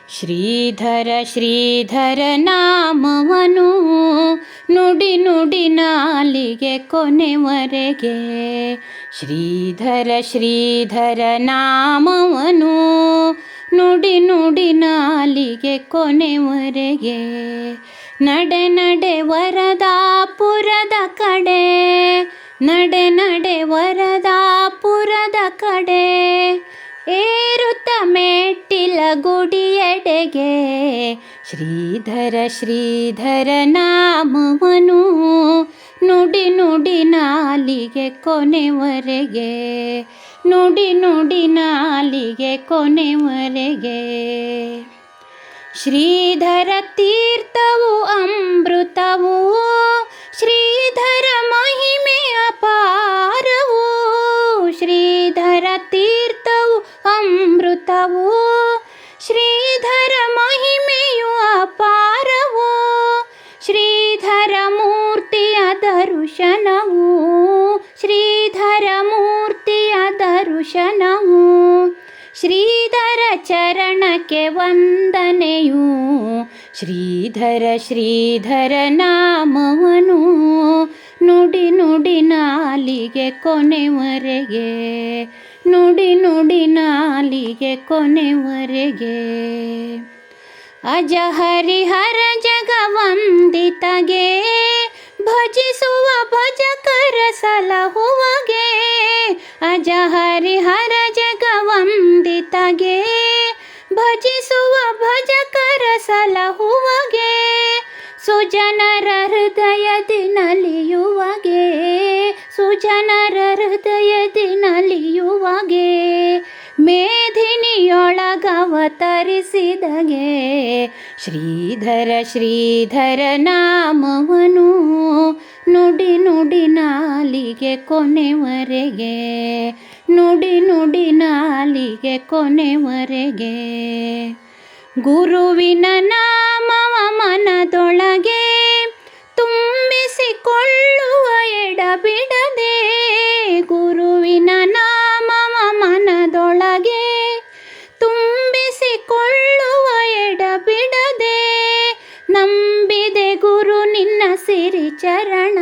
ಶ್ರೀಧರ ಶ್ರೀಧರ ನಾಮವನು ನುಡಿ ನುಡಿ ನಾಲಿಗೆ ಕೊನೆವರೆಗೆ. ಶ್ರೀಧರ ಶ್ರೀಧರ ನಾಮವನು ನುಡಿ ನುಡಿ ನಾಲಿಗೆ ಕೊನೆವರೆಗೆ. ನಡೆ ನಡೆ ವರದಾಪುರದ ಕಡೆ, ನಡೆ ನಡೆ ವರದಾಪುರದ ಕಡೆ, ಏರುತ್ತ ಮೆಟ್ಟಿಲ ಗುಡಿಯೆಡೆಗೆ. ಶ್ರೀಧರ ಶ್ರೀಧರ ನಾಮವನು ನುಡಿ ನುಡಿ ನಾಲಿಗೆ ಕೊನೆವರೆಗೆ, ನುಡಿ ನುಡಿ ನಾಲಿಗೆ ಕೊನೆವರೆಗೆ. ಶ್ರೀಧರ ತೀರ್ಥವು ಅಮೃತವು, ಶ್ರೀಧರ ಮಹಿಮೆ ಅಪಾರವು. ಶ್ರೀಧರ ತೀರ್ಥವು ಅಮೃತವು, ಶ್ರೀಧರ ಮಹಿಮೆಯು ಅಪಾರವು. ಶ್ರೀಧರ ಮೂರ್ತಿಯ ದರ್ಶನವು, ಶ್ರೀಧರ ಮೂರ್ತಿಯ ದರ್ಶನವು. ಶ್ರೀಧರ ಚರಣಕ್ಕೆ ವಂದನೆಯು, ಶ್ರೀಧರ ಶ್ರೀಧರ ನಾಮವನು ನುಡಿ ನುಡಿ ನಾಲಿಗೆ ಕೊನೆವರೆಗೆ, ನುಡಿ ನುಡಿ ನಾಲಿಗೆ ಕೊನೆವರೆಗೆ. ಅಜ ಹರಿಹರ ಜಗವಂದಿತಗೆ, ಭಜಿಸುವ ಭಜಕರ ಸಲಹುವಗೆ. ಅಜ ಹರಿಹರ ಜಗವಂದಿತಗೆ, ಭಜಿಸುವ ಭಜಕರ ಸಲಹುವಗೆ. ಸುಜನರ ಹೃದಯದಿ ನಲಿಯುವಗೆ, ಸುಜನರ ಹೃದಯದಿ ನಲಿಯುವಗೆ. ಮೇದಿನಿಯೊಳಗವತರಿಸಿದಗೆ, ಶ್ರೀಧರ ಶ್ರೀಧರ ನಾಮವನು ನುಡಿ ನುಡಿ ನಾಲಿಗೆ ಕೊನೆವರೆಗೆ, ನುಡಿ ನುಡಿ ನಾಲಿಗೆ ಕೊನೆವರೆಗೆ. ಗುರುವಿನ ನಾಮವ ಮನದೊಳಗೆ ತುಂಬಿಸಿಕೊಳ್ಳುವ ಎಡಬಿಡದೆ. ಗುರುವಿನ ನಾಮವ ಮನದೊಳಗೆ ತುಂಬಿಸಿಕೊಳ್ಳುವ ಎಡಬಿಡದೆ. ನಂಬಿದೆ ಗುರು ನಿನ್ನ ಸಿರಿ ಚರಣ,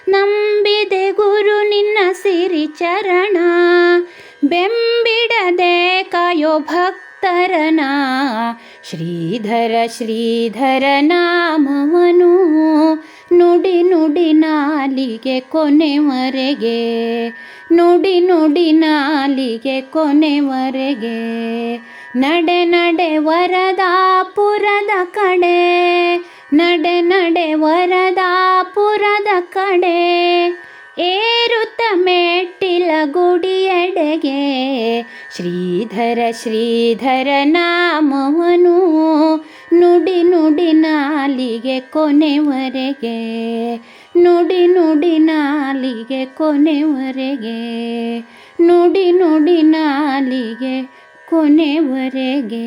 ನಂಬಿದೆ ಗುರು ನಿನ್ನ ಸಿರಿ ಚರಣ. ಬೆಂಬಿಡದೆ ಕಾಯೋ ಭಕ್ತರನ, ಶ್ರೀಧರ ಶ್ರೀಧರ ನಾಮವನು ನುಡಿ ನುಡಿ ನಾಲಿಗೆ ಕೊನೆವರೆಗೆ, ನುಡಿ ನುಡಿ ನಾಲಿಗೆ ಕೊನೆವರೆಗೆ. ನಡೆ ನಡೆ ವರದಾಪುರದ ಕಡೆ, ನಡೆ ನಡೆ ವರದಾಪುರದ ಕಡೆ, ಏರುತ್ತ ಮೆಟ್ಟಿಲ ಗುಡಿಯೆಡೆಗೆ. ಶ್ರೀಧರ ಶ್ರೀಧರ ನಾಮವನು ನುಡಿ ನುಡಿ ನಾಲಿಗೆ ಕೊನೆವರೆಗೆ, ನುಡಿ ನುಡಿ ನಾಲಿಗೆ ಕೊನೆವರೆಗೆ, ನುಡಿ ನುಡಿ ನಾಲಿಗೆ ಕೊನೆವರೆಗೆ.